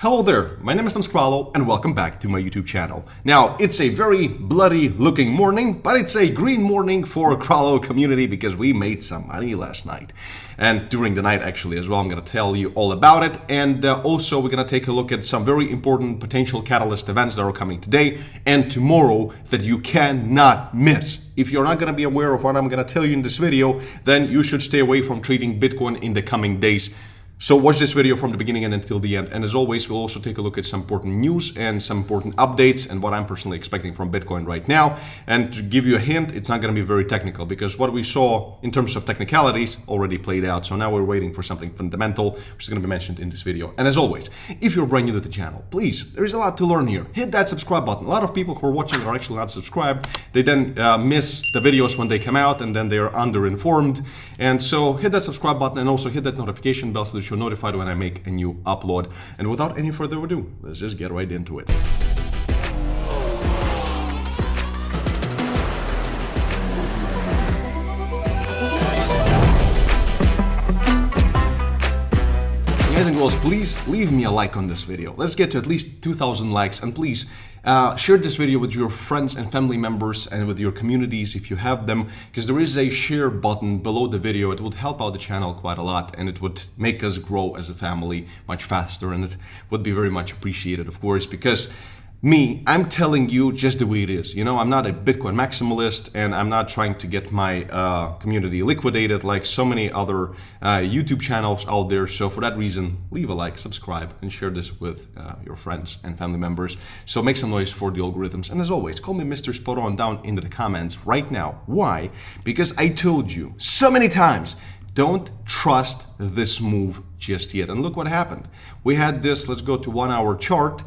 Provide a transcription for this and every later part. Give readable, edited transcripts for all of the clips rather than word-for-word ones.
Hello there, my name is Skralo and welcome back to my YouTube channel. Now, it's a very bloody looking morning, but it's a green morning for Kralo community because we made some money last night. And during the night actually as well, I'm going to tell you all about it. And also we're going to take a look at some very important potential catalyst events that are coming today and tomorrow that you cannot miss. If you're not going to be aware of what I'm going to tell you in this video, then you should stay away from trading Bitcoin in the coming days. So watch this video from the beginning and until the end. And as always, we'll also take a look at some important news and some important updates and what I'm personally expecting from Bitcoin right now. And to give you a hint, it's not going to be very technical because what we saw in terms of technicalities already played out. So now we're waiting for something fundamental, which is going to be mentioned in this video. And as always, if you're brand new to the channel, please, there is a lot to learn here. Hit that subscribe button. A lot of people who are watching are actually not subscribed. They then miss the videos when they come out and then they are underinformed. And so hit that subscribe button and also hit that notification bell so that you're notified when I make a new upload. And without any further ado, let's just get right into it. Guys and girls, please leave me a like on this video. Let's get to at least 2,000 likes, and please share this video with your friends and family members and with your communities if you have them, because there is a share button below the video. It would help out the channel quite a lot and it would make us grow as a family much faster, and it would be very much appreciated, of course, because I'm telling you just the way it is. You know, I'm not a Bitcoin maximalist and I'm not trying to get my community liquidated like so many other YouTube channels out there. So for that reason, leave a like, subscribe, and share this with your friends and family members. So make some noise for the algorithms. And as always, call me Mr. Spot On down into the comments right now. Why? Because I told you so many times, don't trust this move just yet. And look what happened. We had this, let's go to 1 hour chart.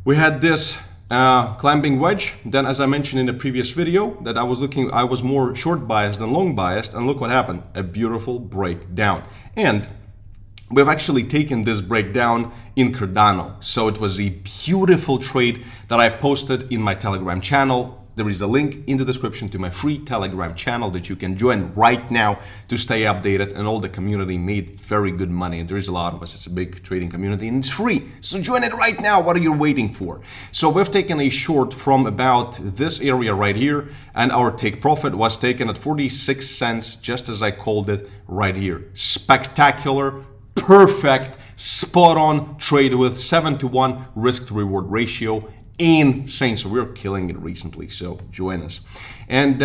We had this climbing wedge. Then, as I mentioned in the previous video, that I was more short biased than long biased, and look what happened, a beautiful breakdown. And we've actually taken this breakdown in Cardano. So it was a beautiful trade that I posted in my Telegram channel. There is a link in the description to my free Telegram channel that you can join right now to stay updated, and all the community made very good money, and there is a lot of us. It's a big trading community and it's free, so join it right now. What are you waiting for? So we've taken a short from about this area right here, and our take profit was taken at 46 cents, just as I called it right here. Spectacular, perfect, spot on trade with 7-to-1 risk to reward ratio. Insane. So we're killing it recently, so join us. And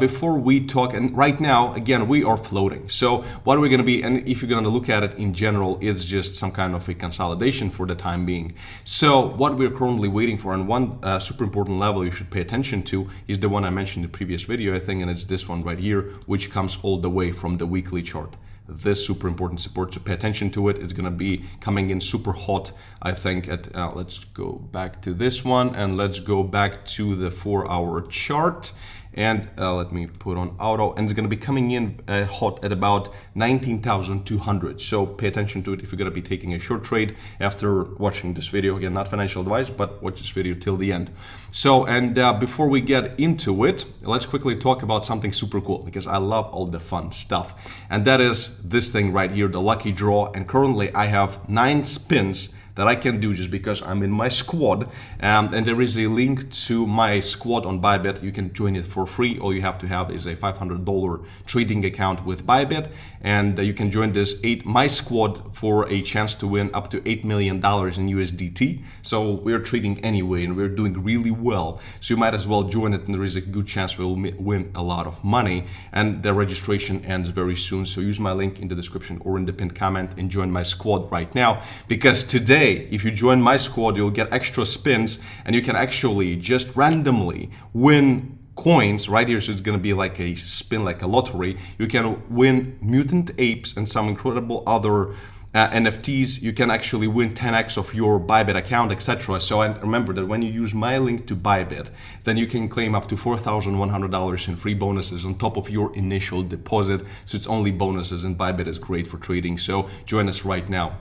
before we talk, and right now again we are floating, so what are we going to be, and if you're going to look at it in general, it's just some kind of a consolidation for the time being. So what we're currently waiting for, and one super important level you should pay attention to, is the one I mentioned in the previous video, I think, and it's this one right here, which comes all the way from the weekly chart. This super important support, so pay attention to it. It's going to be coming in super hot, I think. At let's go back to this one, and let's go back to the 4 hour chart, and let me put on auto, and it's going to be coming in hot at about 19,200. So pay attention to it if you're going to be taking a short trade after watching this video. Again, not financial advice, but watch this video till the end. So, and before we get into it, let's quickly talk about something super cool, because I love all the fun stuff, and that is this thing right here, the lucky draw. And currently I have 9 spins that I can do just because I'm in my squad, and there is a link to my squad on Bybit. You can join it for free. All you have to have is a $500 trading account with Bybit, and you can join this my squad for a chance to win up to $8 million in USDT. So we're trading anyway, and we're doing really well. So you might as well join it, and there is a good chance we'll win a lot of money. And the registration ends very soon. So use my link in the description or in the pinned comment and join my squad right now, because today, if you join my squad, you'll get extra spins, and you can actually just randomly win coins right here. So it's going to be like a spin, like a lottery. You can win mutant apes and some incredible other NFTs. You can actually win 10x of your Bybit account, etc. So, and remember that when you use my link to Bybit, then you can claim up to $4,100 in free bonuses on top of your initial deposit. So it's only bonuses, and Bybit is great for trading. So join us right now.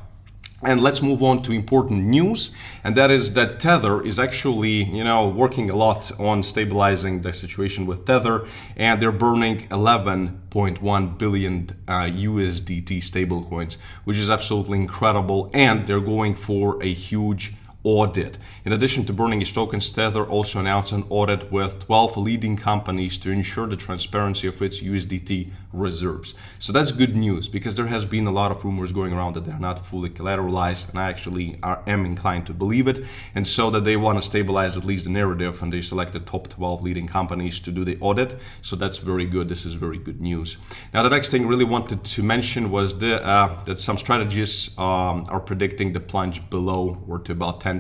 And let's move on to important news, and that is that Tether is actually, working a lot on stabilizing the situation with Tether, and they're burning 11.1 billion USDT stablecoins, which is absolutely incredible, and they're going for a huge audit. In addition to burning its tokens, Tether also announced an audit with 12 leading companies to ensure the transparency of its USDT reserves. So that's good news, because there has been a lot of rumors going around that they're not fully collateralized, and I actually am inclined to believe it, and so that they want to stabilize at least the narrative, and they selected top 12 leading companies to do the audit. So that's very good. This is very good news. Now, the next thing I really wanted to mention was that some strategists are predicting the plunge below or to about $10,000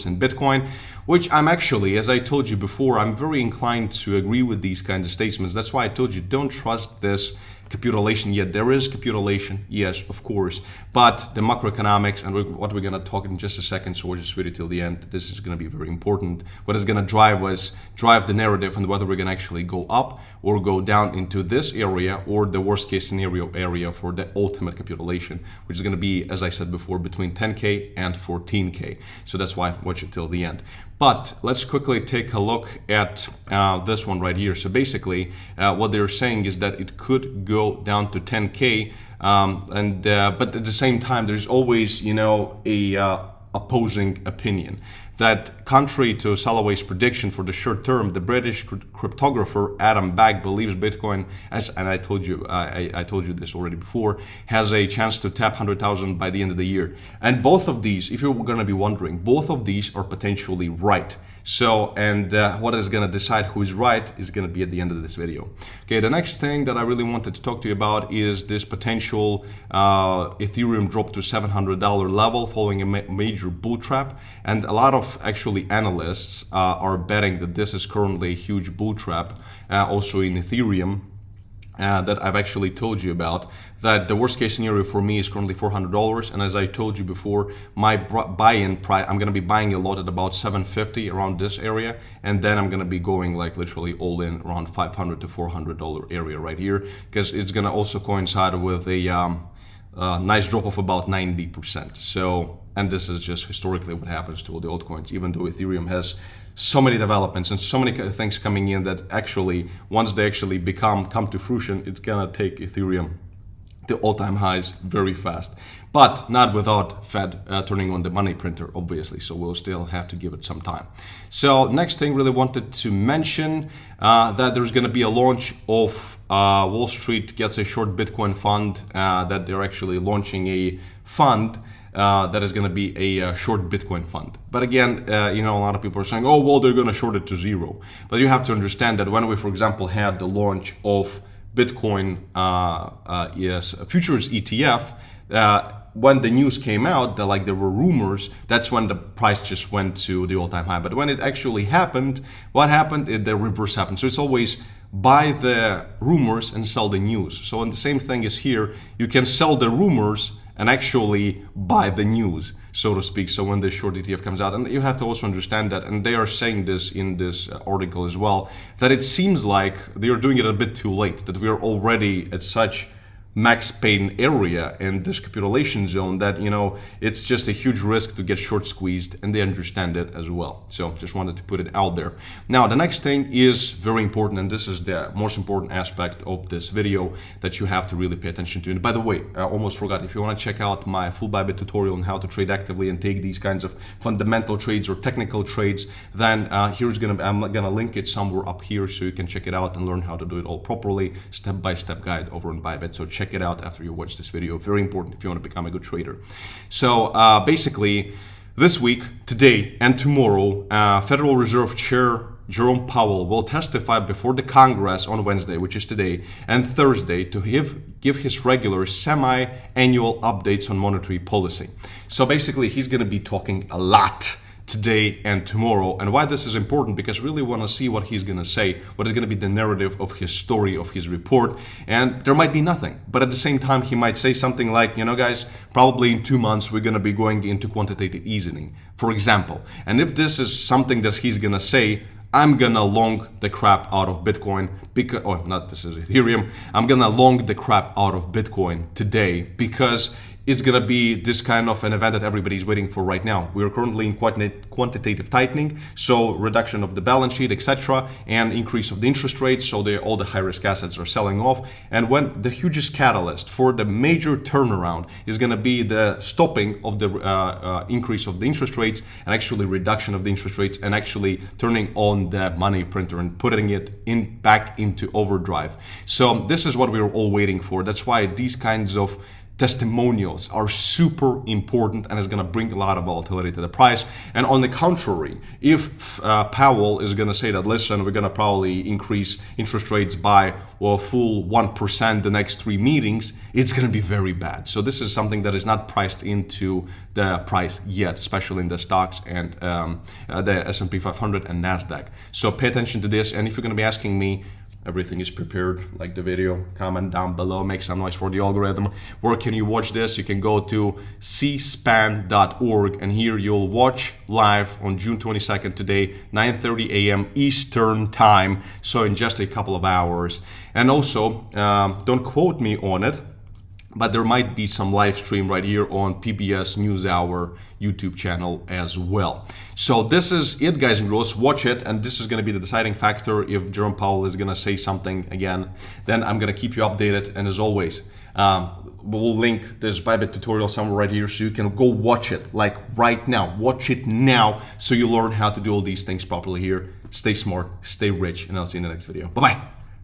in Bitcoin, which I'm actually, as I told you before, I'm very inclined to agree with these kinds of statements. That's why I told you, don't trust this capitulation yet. There is capitulation, yes, of course, but the macroeconomics and what we're going to talk in just a second, so watch this video till the end. This is going to be very important. What is going to drive the narrative, and whether we're going to actually go up or go down into this area, or the worst case scenario area for the ultimate capitulation, which is going to be, as I said before, between 10K and 14K. So that's why watch it till the end. But let's quickly take a look at this one right here. So basically, what they're saying is that it could go down to 10K, but at the same time, there's always, a opposing opinion. That contrary to Salaway's prediction for the short term, the British cryptographer Adam Back believes Bitcoin, and I told you this already before, has a chance to tap 100,000 by the end of the year. And both of these, if you're going to be wondering, both of these are potentially right. So, and what is going to decide who is right is going to be at the end of this video. Okay, the next thing that I really wanted to talk to you about is this potential Ethereum drop to $700 level following a major bull trap. And a lot of actually analysts are betting that this is currently a huge bull trap also in Ethereum. That I've actually told you about, that the worst case scenario for me is currently $400, and as I told you before, my buy-in price, I'm going to be buying a lot at about $750 around this area, and then I'm going to be going like literally all in around $500 to $400 area right here, because it's going to also coincide with a nice drop of about 90%. So, and this is just historically what happens to all the altcoins, even though Ethereum has so many developments and so many things coming in that actually, once they actually come to fruition, it's gonna take Ethereum to all-time highs very fast, but not without Fed turning on the money printer, obviously. So we'll still have to give it some time. So next thing, really wanted to mention that there's going to be a launch of Wall Street Gets a Short Bitcoin Fund, that they're actually launching a fund that is going to be a short Bitcoin fund. But again, a lot of people are saying, oh, well, they're going to short it to zero. But you have to understand that when we, for example, had the launch of Bitcoin futures ETF, when the news came out that there were rumors, that's when the price just went to the all-time high. But when it actually happened, what happened? The reverse happened. So it's always buy the rumors and sell the news. So and the same thing is here. You can sell the rumors and actually buy the news, so to speak. So when the short ETF comes out, and you have to also understand that, and they are saying this in this article as well, that it seems like they are doing it a bit too late, that we are already at such max pain area in this capitulation zone that it's just a huge risk to get short squeezed, and they understand it as well. So just wanted to put it out there. Now the next thing is very important, and this is the most important aspect of this video that you have to really pay attention to. And by the way, I almost forgot, if you want to check out my full Bybit tutorial on how to trade actively and take these kinds of fundamental trades or technical trades, then I'm gonna link it somewhere up here so you can check it out and learn how to do it all properly, step-by-step guide over on Bybit. So check it out after you watch this video. Very important if you want to become a good trader. So basically, this week, today and tomorrow, Federal Reserve Chair Jerome Powell will testify before the Congress on Wednesday, which is today, and Thursday to give his regular semi-annual updates on monetary policy. So basically, he's going to be talking a lot today and tomorrow. And why this is important, because we really want to see what he's going to say, what is going to be the narrative of his story, of his report. And there might be nothing, but at the same time he might say something like, guys, probably in 2 months we're going to be going into quantitative easing, for example. And if this is something that he's going to say, I'm gonna long the crap out of Bitcoin because, this is Ethereum. I'm gonna long the crap out of Bitcoin today, because it's going to be this kind of an event that everybody's waiting for right now. We are currently in quantitative tightening, so reduction of the balance sheet, etc., and increase of the interest rates, so all the high-risk assets are selling off. And when the hugest catalyst for the major turnaround is going to be the stopping of the increase of the interest rates and actually reduction of the interest rates and actually turning on the money printer and putting it back into overdrive. So this is what we were all waiting for. That's why these kinds of testimonials are super important and is going to bring a lot of volatility to the price. And on the contrary, if Powell is going to say that, listen, we're going to probably increase interest rates by a full 1% the next 3 meetings, it's going to be very bad. So this is something that is not priced into the price yet, especially in the stocks and the S&P 500 and NASDAQ. So pay attention to this. And if you're going to be asking me, everything is prepared, like the video, comment down below, make some noise for the algorithm. Where can you watch this? You can go to cspan.org, and here you'll watch live on June 22nd today, 9:30 a.m. Eastern time, so in just a couple of hours. And also, don't quote me on it, but there might be some live stream right here on PBS NewsHour YouTube channel as well. So this is it, guys and girls. Watch it, and this is going to be the deciding factor. If Jerome Powell is going to say something again, then I'm going to keep you updated. And as always, we'll link this Bybit tutorial somewhere right here, so you can go watch it like right now. Watch it now so you learn how to do all these things properly here. Stay smart, stay rich, and I'll see you in the next video. Bye-bye.